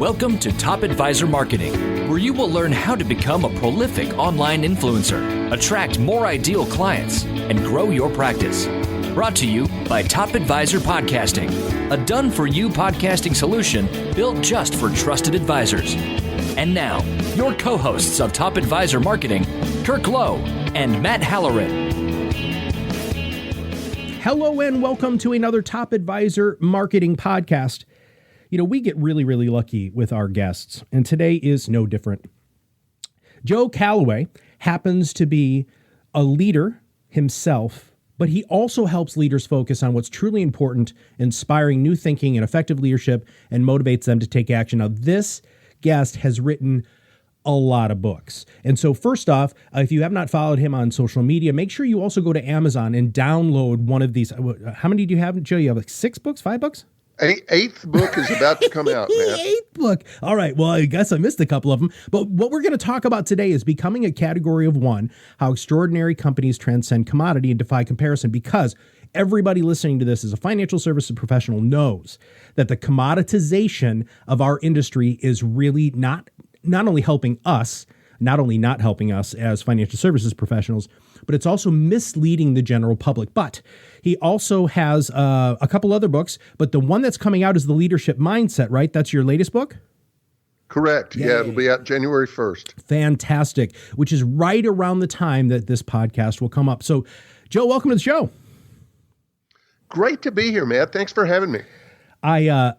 Welcome to Top Advisor Marketing, where you will learn how to become a prolific online influencer, attract more ideal clients, and grow your practice. Brought to you by Top Advisor Podcasting, a done-for-you podcasting solution built just for trusted advisors. And now, your co-hosts of Top Advisor Marketing, Kirk Lowe and Matt Halloran. Hello and welcome to another Top Advisor Marketing podcast. You know, we get really lucky with our guests, and today is no different. Joe Calloway happens to be a leader himself, but he also helps leaders focus on what's truly important, inspiring new thinking and effective leadership, and motivates them to take action. Now, this guest has written a lot of books. And so first off, if you have not followed him on social media, make sure you also go to Amazon and download one of these. How many do you have, Joe? You have like 6 books, 5 books? Eighth book is about to come out, man. Eighth book. All right. Well, I guess I missed a couple of them. But what we're going to talk about today is becoming a category of one, how extraordinary companies transcend commodity and defy comparison, because everybody listening to this as a financial services professional knows that the commoditization of our industry is really not only helping us, not only not helping us as financial services professionals, but it's also misleading the general public. But he also has a couple other books, but the one that's coming out is The Leadership Mindset, right? That's your latest book? Correct. Yay. Yeah, it'll be out January 1st. Fantastic, which is right around the time that this podcast will come up. So, Joe, welcome to the show. Great to be here, Matt. Thanks for having me. I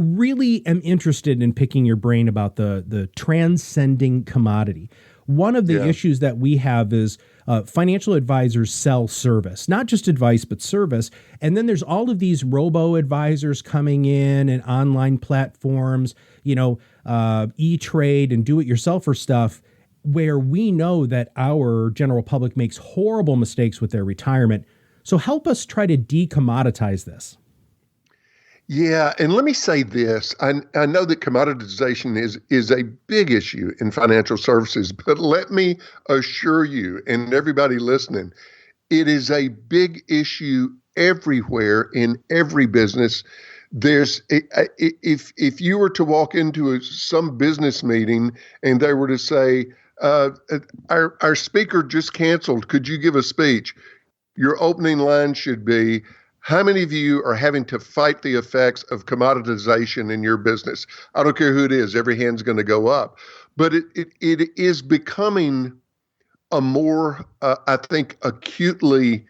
really am interested in picking your brain about the transcending commodity. One of the issues that we have is financial advisors sell service, not just advice, but service. And then there's all of these robo-advisors coming in and online platforms, E-Trade and do-it-yourselfer stuff, where we know that our general public makes horrible mistakes with their retirement. So help us try to decommoditize this. Yeah, and let me say this. I know that commoditization is a big issue in financial services, but let me assure you and everybody listening, it is a big issue everywhere in every business. There's if you were to walk into some business meeting and they were to say, our speaker just canceled, could you give a speech? Your opening line should be, how many of you are having to fight the effects of commoditization in your business? I don't care who it is. Every hand's going to go up. But it is becoming a more, I think, acutely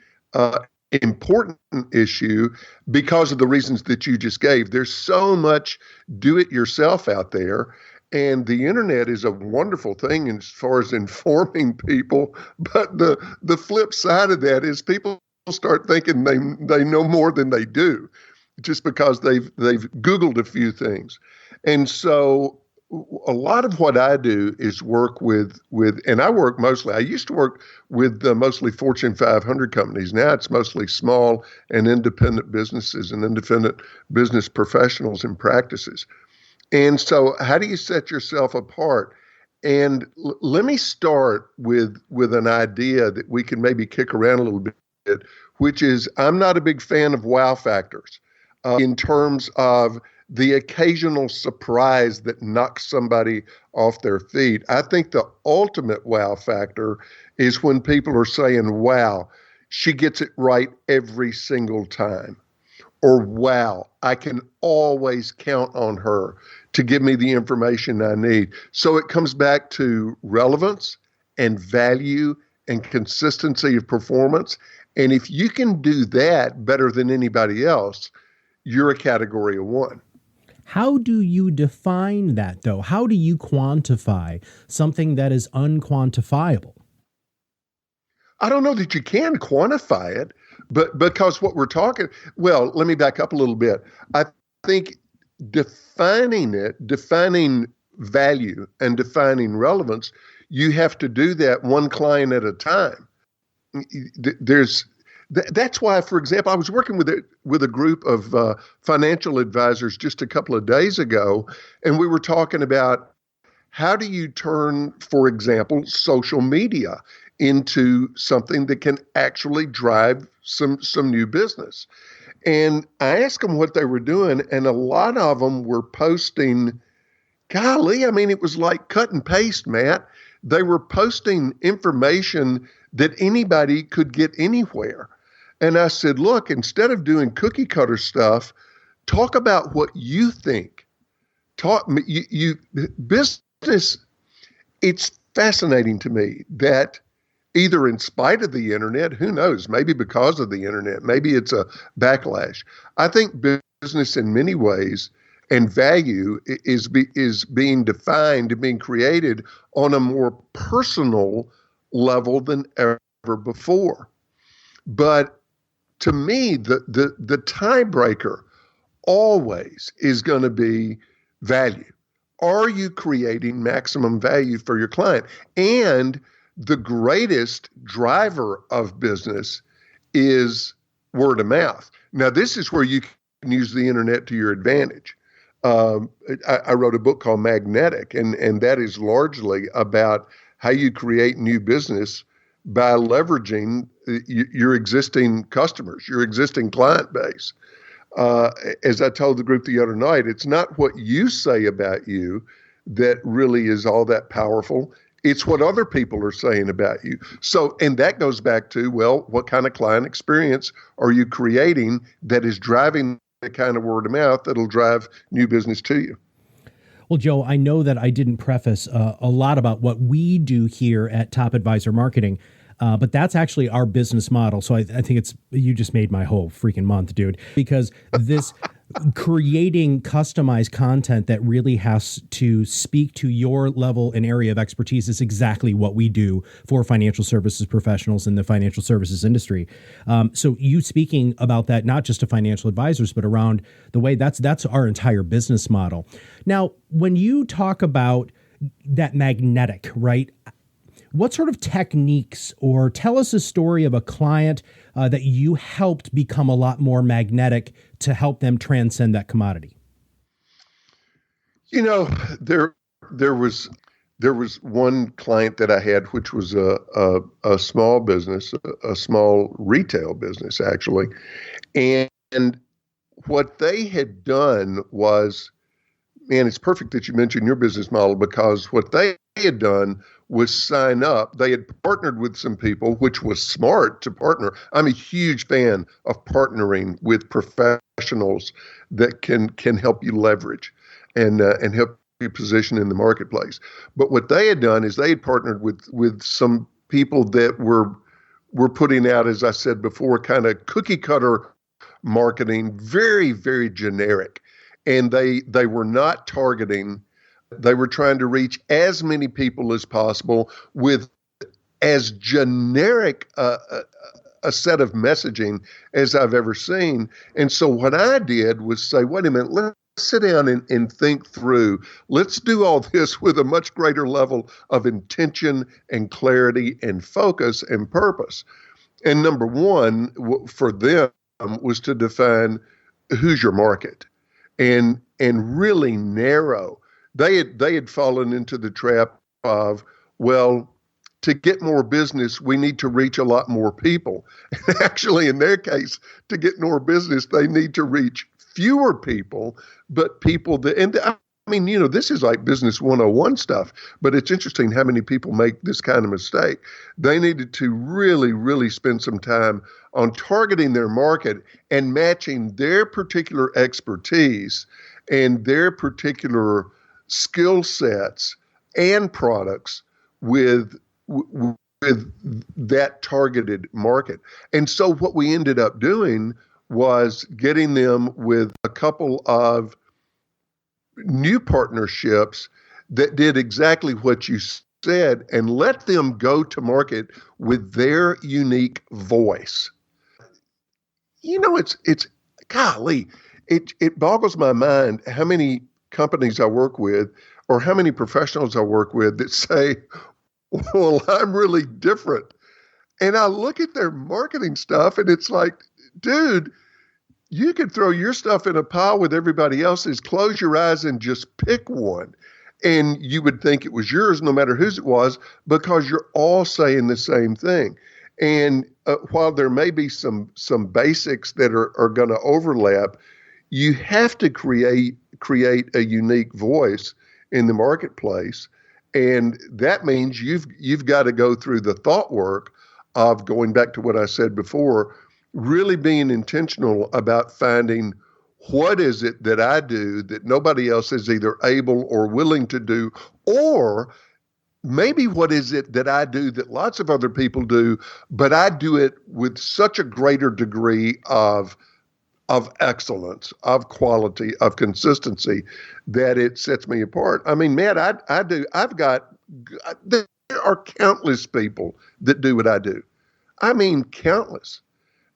important issue because of the reasons that you just gave. There's so much do-it-yourself out there. And the internet is a wonderful thing as far as informing people. But the flip side of that is people start thinking they know more than they do just because they've Googled a few things. And so a lot of what I do is work with and I used to work with mostly Fortune 500 companies. Now it's mostly small and independent businesses and independent business professionals and practices. And so how do you set yourself apart? And let me start with an idea that we can maybe kick around a little bit, which is I'm not a big fan of wow factors in terms of the occasional surprise that knocks somebody off their feet. I think the ultimate wow factor is when people are saying, wow, she gets it right every single time. Or, wow, I can always count on her to give me the information I need. So it comes back to relevance and value and consistency of performance. And if you can do that better than anybody else, you're a category of one. How do you define that, though? How do you quantify something that is unquantifiable? I don't know that you can quantify it, but because what we're talking, well, let me back up a little bit. I think defining value and defining relevance, you have to do that one client at a time. That's why, for example, I was working with a group of financial advisors just a couple of days ago, and we were talking about how do you turn, for example, social media into something that can actually drive some new business. And I asked them what they were doing, and a lot of them were posting golly, I mean, it was like cut and paste, Matt. They were posting information that anybody could get anywhere. And I said, look, instead of doing cookie cutter stuff, talk about what you think. Business, it's fascinating to me that either in spite of the internet, who knows, maybe because of the internet, maybe it's a backlash. I think business in many ways and value is being defined and being created on a more personal level than ever before. But to me, the tiebreaker always is going to be value. Are you creating maximum value for your client? And the greatest driver of business is word of mouth. Now, this is where you can use the internet to your advantage. I wrote a book called Magnetic, and that is largely about how you create new business by leveraging your existing customers, your existing client base. As I told the group the other night, it's not what you say about you that really is all that powerful. It's what other people are saying about you. So, and that goes back to, well, what kind of client experience are you creating that is driving the kind of word of mouth that'll drive new business to you? Well, Joe, I know that I didn't preface a lot about what we do here at Top Advisor Marketing, but that's actually our business model. So I think you just made my whole freaking month, dude, because this creating customized content that really has to speak to your level and area of expertise is exactly what we do for financial services professionals in the financial services industry. So you speaking about that, not just to financial advisors, but around the way that's our entire business model. Now, when you talk about that magnetic, right? What sort of techniques, or tell us a story of a client that you helped become a lot more magnetic to help them transcend that commodity? You know, there was one client that I had, which was a small business, a small retail business actually, and what they had done was, man, it's perfect that you mentioned your business model, because what they had done was sign up. They had partnered with some people, which was smart to partner. I'm a huge fan of partnering with professionals that can help you leverage and help you position in the marketplace. But what they had done is they had partnered with some people that were putting out, as I said before, kind of cookie cutter marketing, very, very generic. And they were not targeting. They were trying to reach as many people as possible with as generic a set of messaging as I've ever seen. And so what I did was say, wait a minute, let's sit down and think through. Let's do all this with a much greater level of intention and clarity and focus and purpose. And number one for them was to define who's your market and really narrow. They had fallen into the trap of, well, to get more business, we need to reach a lot more people. Actually, in their case, to get more business, they need to reach fewer people, but people that, and I mean, you know, this is like business 101 stuff, but it's interesting how many people make this kind of mistake. They needed to really, really spend some time on targeting their market and matching their particular expertise and their particular skill sets and products with that targeted market. And so what we ended up doing was getting them with a couple of new partnerships that did exactly what you said and let them go to market with their unique voice. You know, it's golly, it boggles my mind how many companies I work with or how many professionals I work with that say, well, I'm really different. And I look at their marketing stuff and it's like, dude, you could throw your stuff in a pile with everybody else's, close your eyes and just pick one. And you would think it was yours no matter whose it was, because you're all saying the same thing. And while there may be some basics that are going to overlap, you have to create a unique voice in the marketplace. And that means you've got to go through the thought work of going back to what I said before, really being intentional about finding what is it that I do that nobody else is either able or willing to do, or maybe what is it that I do that lots of other people do, but I do it with such a greater degree of excellence, of quality, of consistency, that it sets me apart. I mean, man, there are countless people that do what I do. I mean, countless.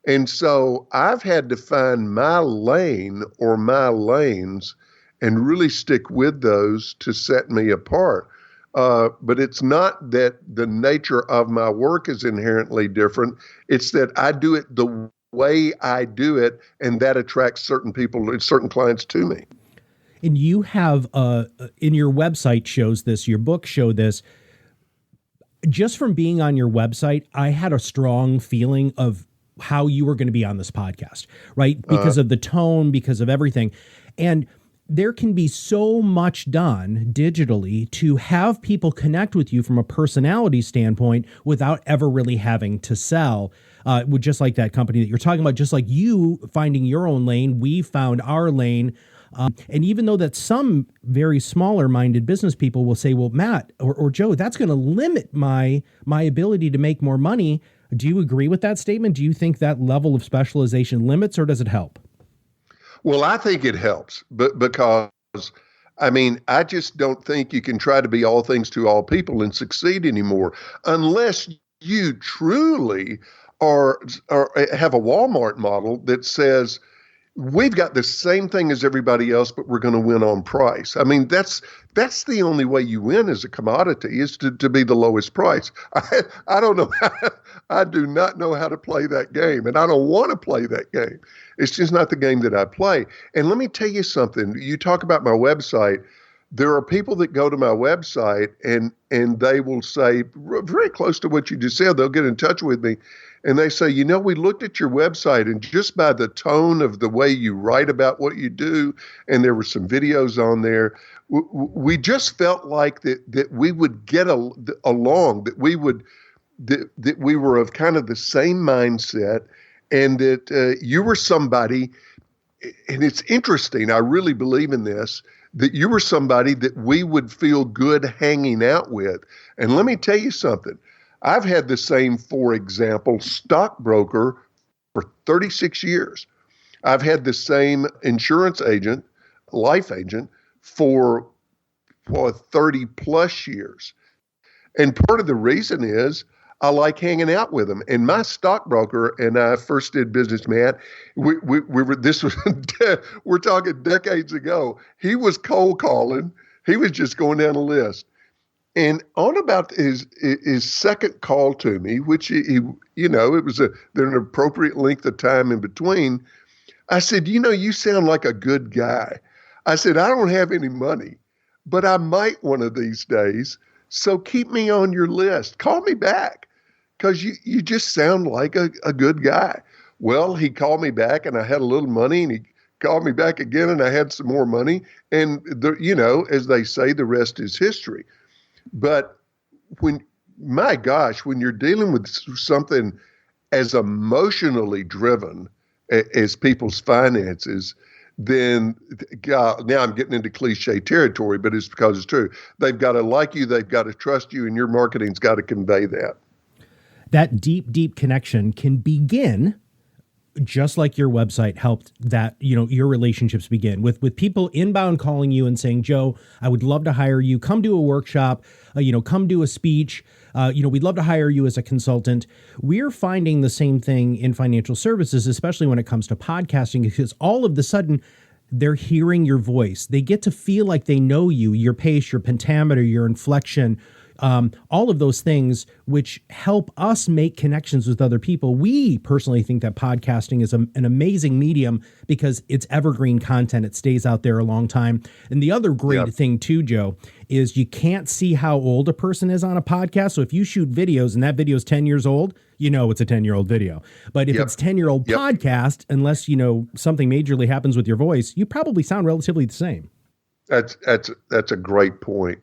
And so I've had to find my lane or my lanes and really stick with those to set me apart. But it's not that the nature of my work is inherently different. It's that I do it the way I do it, and that attracts certain people and certain clients to me. And you have, in your website shows this, your book showed this. Just from being on your website, I had a strong feeling of how you were going to be on this podcast, right? Because of the tone, because of everything. And there can be so much done digitally to have people connect with you from a personality standpoint without ever really having to sell. With just like that company that you're talking about, just like you finding your own lane, we found our lane. And even though that some very smaller minded business people will say, well, Matt or Joe, that's going to limit my ability to make more money. Do you agree with that statement? Do you think that level of specialization limits, or does it help? Well, I think it helps, but because, I mean, I just don't think you can try to be all things to all people and succeed anymore unless you truly or have a Walmart model that says, we've got the same thing as everybody else, but we're going to win on price. I mean, that's the only way you win as a commodity, is to be the lowest price. I don't know. I do not know how to play that game, and I don't want to play that game. It's just not the game that I play. And let me tell you something. You talk about my website. There are people that go to my website and they will say, very close to what you just said, they'll get in touch with me. And they say, we looked at your website, and just by the tone of the way you write about what you do, and there were some videos on there, we just felt like that we would get along, that we were of kind of the same mindset, and that you were somebody, and it's interesting, I really believe in this, that you were somebody that we would feel good hanging out with. And let me tell you something. I've had the same, for example, stockbroker for 36 years. I've had the same insurance agent, life agent, for 30 plus years. And part of the reason is I like hanging out with them. And my stockbroker and I first did business, Matt. We were, this was, we're talking decades ago. He was cold calling. He was just going down the list. And on about his second call to me, which he it was an appropriate length of time in between. I said, you sound like a good guy. I said, I don't have any money, but I might one of these days. So keep me on your list. Call me back, because you just sound like a good guy. Well, he called me back, and I had a little money, and he called me back again, and I had some more money. And as they say, the rest is history. But when you're dealing with something as emotionally driven as people's finances, then God, now I'm getting into cliche territory, but it's because it's true. They've got to like you, they've got to trust you, and your marketing's got to convey that. That deep, deep connection can begin just like your website helped that, your relationships begin with people inbound calling you and saying, Joe, I would love to hire you. Come do a workshop, come do a speech. We'd love to hire you as a consultant. We're finding the same thing in financial services, especially when it comes to podcasting, because all of the sudden they're hearing your voice. They get to feel like they know you, your pace, your pentameter, your inflection, all of those things, which help us make connections with other people. We personally think that podcasting is an amazing medium because it's evergreen content. It stays out there a long time. And the other great thing too, Joe, is you can't see how old a person is on a podcast. So if you shoot videos and that video is 10 years old, it's a 10-year-old video. But if it's 10-year-old podcast, unless, something majorly happens with your voice, you probably sound relatively the same. That's a great point.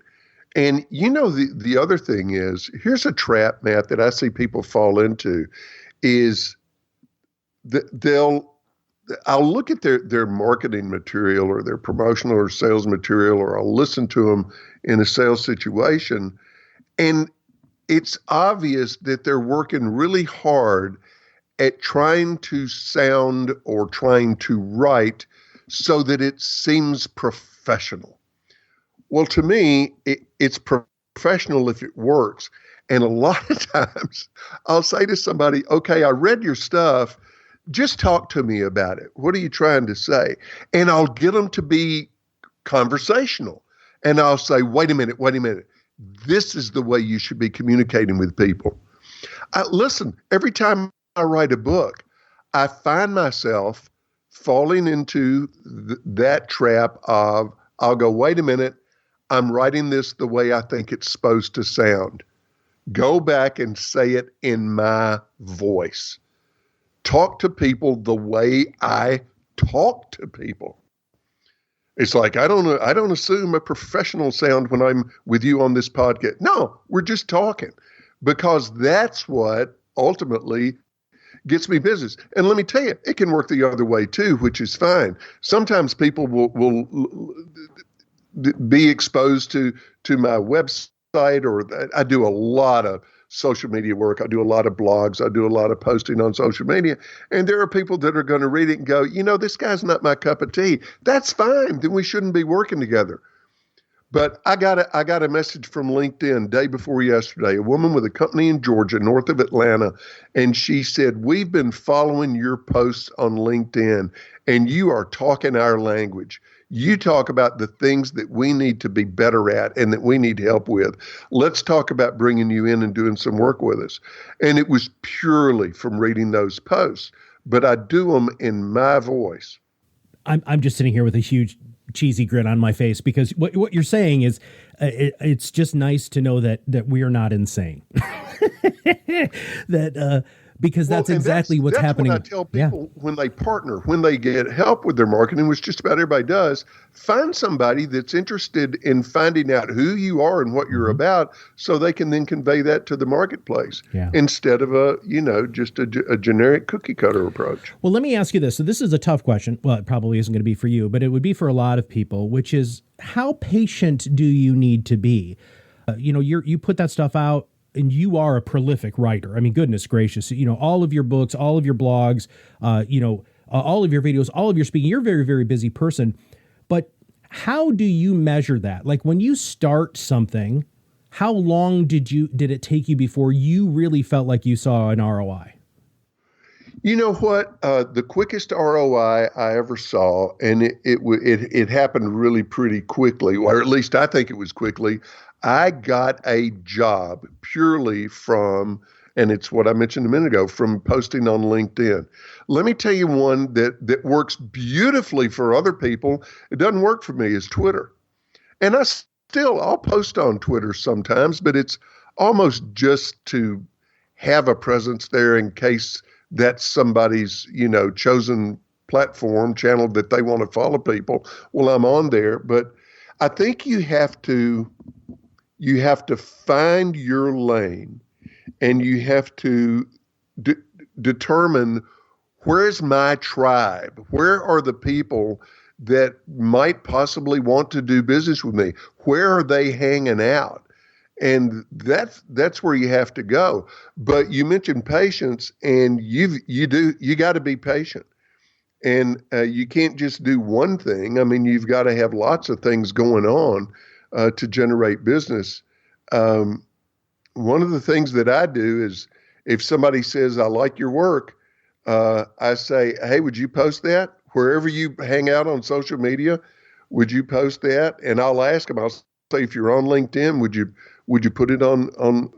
And the other thing is, here's a trap, Matt, that I see people fall into is I'll look at their marketing material or their promotional or sales material, or I'll listen to them in a sales situation, and it's obvious that they're working really hard at trying to sound or trying to write so that it seems professional. Well, to me, it's professional if it works. And a lot of times I'll say to somebody, okay, I read your stuff. Just talk to me about it. What are you trying to say? And I'll get them to be conversational. And I'll say, wait a minute. This is the way you should be communicating with people. Listen, every time I write a book, I find myself falling into that trap of, I'll go, wait a minute, I'm writing this the way I think it's supposed to sound. Go back and say it in my voice. Talk to people the way I talk to people. It's like, I don't assume a professional sound when I'm with you on this podcast. No, we're just talking, because that's what ultimately gets me business. And let me tell you, it can work the other way too, which is fine. Sometimes people will be exposed to my website, or I do a lot of social media work. I do a lot of blogs. I do a lot of posting on social media. And there are people that are going to read it and go, this guy's not my cup of tea. That's fine. Then we shouldn't be working together. But I got a message from LinkedIn day before yesterday, a woman with a company in Georgia, north of Atlanta, and she said, we've been following your posts on LinkedIn, and you are talking our language. You talk about the things that we need to be better at and that we need help with. Let's talk about bringing you in and doing some work with us. And it was purely from reading those posts, but I do them in my voice. I'm just sitting here with a huge cheesy grin on my face, because what you're saying is it's just nice to know that we are not insane. Because that's exactly what's happening. What I tell people when they partner, when they get help with their marketing, which just about everybody does, find somebody that's interested in finding out who you are and what you're about, so they can then convey that to the marketplace instead of just a generic cookie cutter approach. Well, let me ask you this. So this is a tough question. Well, it probably isn't going to be for you, but it would be for a lot of people, which is, how patient do you need to be? You put that stuff out, and you are a prolific writer. I mean, goodness gracious, all of your books, all of your blogs, all of your videos, all of your speaking, you're a very, very busy person. But how do you measure that? Like, when you start something, how long did it take you before you really felt like you saw an ROI? You know what? The quickest ROI I ever saw, and it happened really pretty quickly, or at least I think it was quickly. I got a job purely from, and it's what I mentioned a minute ago, from posting on LinkedIn. Let me tell you one that works beautifully for other people. It doesn't work for me, is Twitter. And I'll post on Twitter sometimes, but it's almost just to have a presence there in case that's somebody's, chosen platform, channel that they want to follow people. Well, I'm on there, but I think you have to find your lane, and you have to determine, where's my tribe? Where are the people that might possibly want to do business with me? Where are they hanging out? And that's where you have to go. But you mentioned patience, and you got to be patient. And you can't just do one thing. I mean, you've got to have lots of things going on to generate business. One of the things that I do is, if somebody says, I like your work, I say, hey, would you post that? Wherever you hang out on social media, would you post that? And I'll ask them, I'll say, if you're on LinkedIn, would you put it on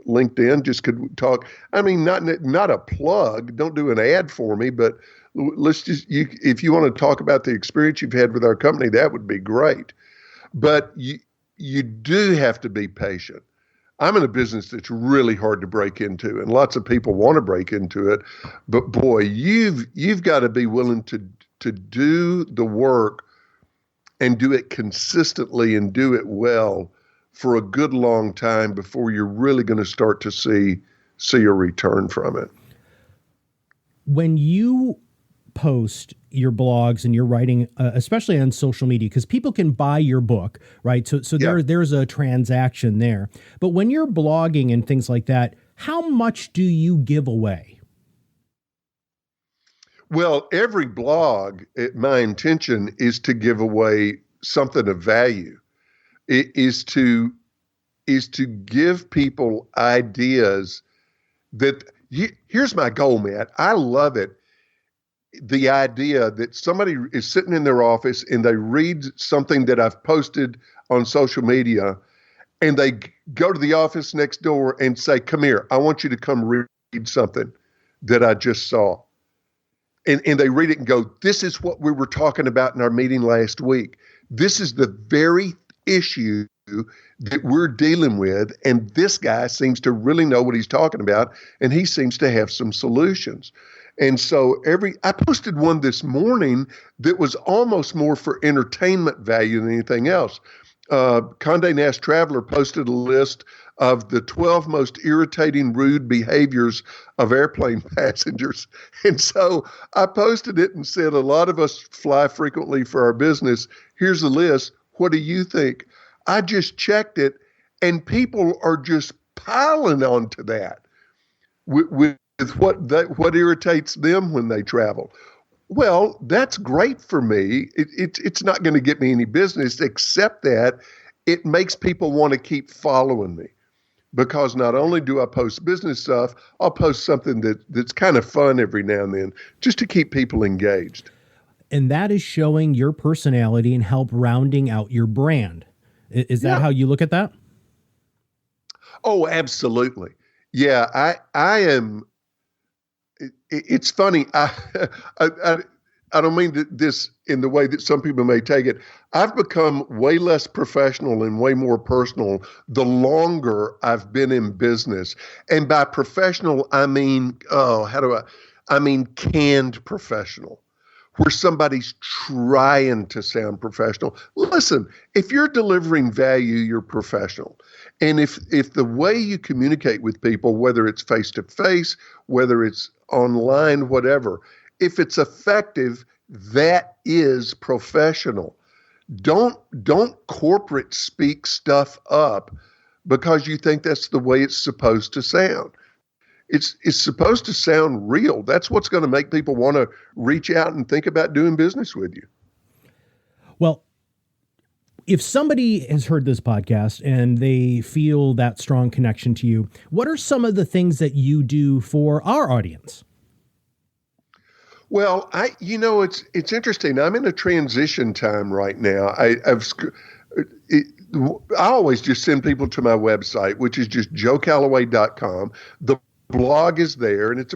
LinkedIn? Just could talk. I mean, not a plug. Don't do an ad for me, but let's just, if you want to talk about the experience you've had with our company, that would be great. But you do have to be patient. I'm in a business that's really hard to break into, and lots of people want to break into it. But boy, you've got to be willing to do the work and do it consistently and do it well for a good long time before you're really going to start to see a return from it. When you post your blogs and you're writing, especially on social media, because people can buy your book, right? So there's a transaction there. But when you're blogging and things like that, how much do you give away? Well, every blog, my intention is to give away something of value. It is to give people ideas that here's my goal, Matt. I love it. The idea that somebody is sitting in their office and they read something that I've posted on social media, and they go to the office next door and say, "Come here, I want you to come read something that I just saw." And they read it and go, "This is what we were talking about in our meeting last week. This is the very issue that we're dealing with, and this guy seems to really know what he's talking about, and he seems to have some solutions." And so I posted one this morning that was almost more for entertainment value than anything else. Condé Nast Traveler posted a list of the 12 most irritating, rude behaviors of airplane passengers. And so I posted it and said, a lot of us fly frequently for our business. Here's a list. What do you think? I just checked it, and people are just piling onto that with what irritates them when they travel. Well, that's great for me. It's not going to get me any business, except that it makes people want to keep following me, because not only do I post business stuff, I'll post something that's kind of fun every now and then just to keep people engaged. And that is showing your personality and help rounding out your brand. Is that how you look at that? Oh, absolutely. Yeah, I am. It's funny. I don't mean this in the way that some people may take it. I've become way less professional and way more personal the longer I've been in business. And by professional, I mean, I mean canned professional, where somebody's trying to sound professional. Listen, if you're delivering value, you're professional. And if the way you communicate with people, whether it's face-to-face, whether it's online, whatever, if it's effective, that is professional. Don't corporate speak stuff up because you think that's the way it's supposed to sound. It's supposed to sound real. That's what's going to make people want to reach out and think about doing business with you. Well, if somebody has heard this podcast and they feel that strong connection to you, what are some of the things that you do for our audience? Well, it's interesting. I'm in a transition time right now. I always just send people to my website, which is just joecalloway.com. The blog is there, and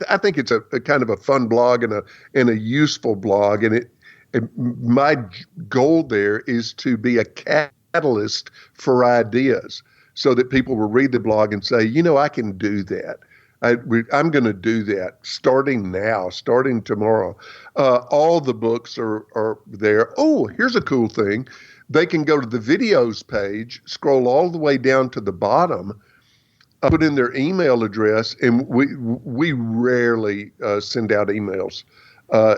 I think it's a kind of a fun blog and a useful blog. And my goal there is to be a catalyst for ideas, so that people will read the blog and say, I can do that. I'm going to do that starting tomorrow. All the books are there. Oh, here's a cool thing. They can go to the videos page, scroll all the way down to the bottom, put in their email address, and we rarely send out emails.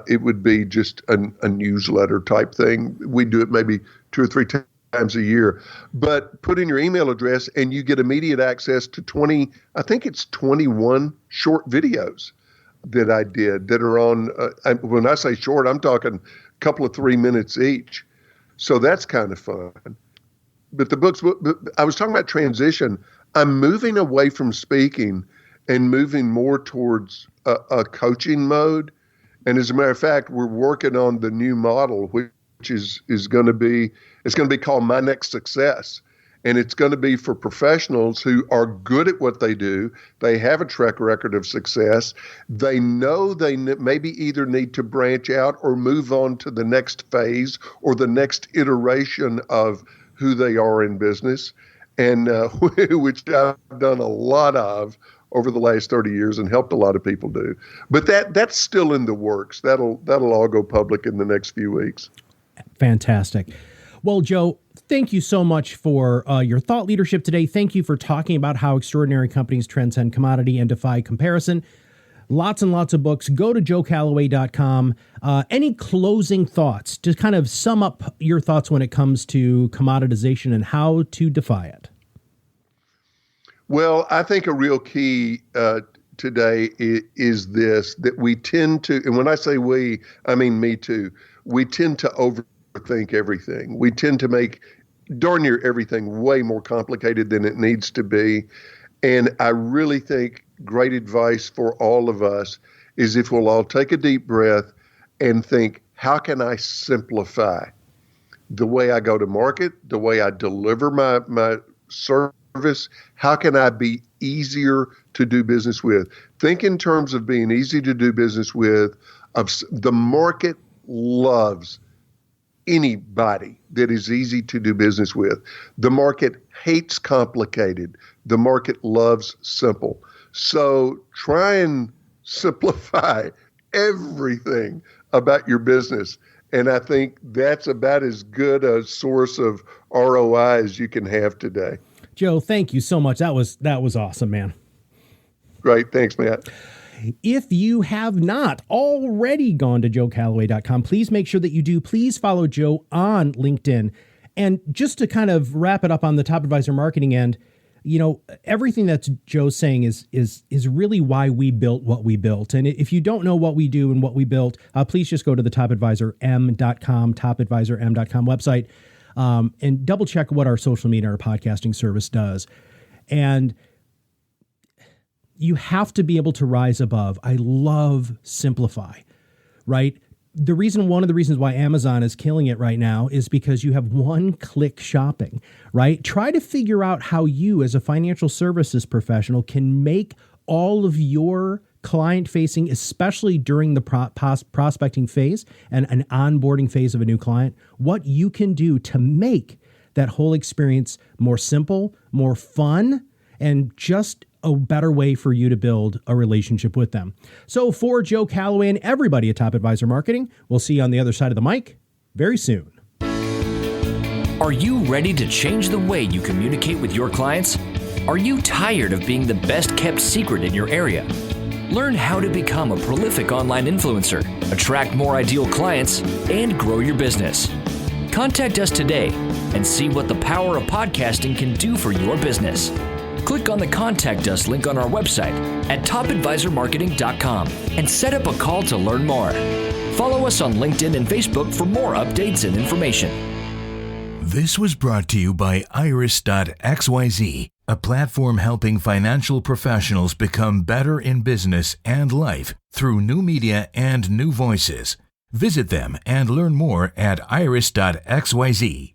It would be just a newsletter type thing. We do it maybe 2 or 3 times a year. But put in your email address and you get immediate access to 21 short videos that I did that are on, when I say short, I'm talking a couple of 3 minutes each. So that's kind of fun. But the books, I was talking about transition. I'm moving away from speaking and moving more towards a coaching mode. And as a matter of fact, we're working on the new model, which is going to be, it's going to be called My Next Success. And it's going to be for professionals who are good at what they do. They have a track record of success. They know they maybe either need to branch out or move on to the next phase or the next iteration of who they are in business, and which I've done a lot of over the last 30 years and helped a lot of people do. But that's still in the works. That'll all go public in the next few weeks. Fantastic. Well, Joe, thank you so much for your thought leadership today. Thank you for talking about how extraordinary companies transcend commodity and defy comparison. Lots and lots of books. Go to joecalloway.com. Any closing thoughts to kind of sum up your thoughts when it comes to commoditization and how to defy it? Well, I think a real key today is this, that we tend to, and when I say we, I mean me too, we tend to overthink everything. We tend to make darn near everything way more complicated than it needs to be. And I really think great advice for all of us is if we'll all take a deep breath and think, how can I simplify the way I go to market, the way I deliver my service? How can I be easier to do business with? Think in terms of being easy to do business with. The market loves anybody that is easy to do business with. The market hates complicated. The market loves simple. So try and simplify everything about your business. And I think that's about as good a source of ROI as you can have today. Joe, thank you so much. That was awesome, man. Great. Thanks, Matt. If you have not already gone to joecalloway.com, please make sure that you do. Please follow Joe on LinkedIn. And just to kind of wrap it up on the Top Advisor marketing end, you know, everything that Joe's saying is really why we built what we built. And if you don't know what we do and what we built, please just go to the topadvisorm.com, topadvisorm.com website, and double check what our social media, our podcasting service does. And you have to be able to rise above. I love simplify, right? One of the reasons why Amazon is killing it right now is because you have one-click shopping, right? Try to figure out how you as a financial services professional can make all of your client-facing, especially during the prospecting phase and an onboarding phase of a new client, what you can do to make that whole experience more simple, more fun, and just a better way for you to build a relationship with them. So for Joe Calloway and everybody at Top Advisor Marketing, we'll see you on the other side of the mic very soon. Are you ready to change the way you communicate with your clients? Are you tired of being the best kept secret in your area? Learn how to become a prolific online influencer, attract more ideal clients, and grow your business. Contact us today and see what the power of podcasting can do for your business. Click on the Contact Us link on our website at topadvisormarketing.com and set up a call to learn more. Follow us on LinkedIn and Facebook for more updates and information. This was brought to you by Iris.xyz, a platform helping financial professionals become better in business and life through new media and new voices. Visit them and learn more at iris.xyz.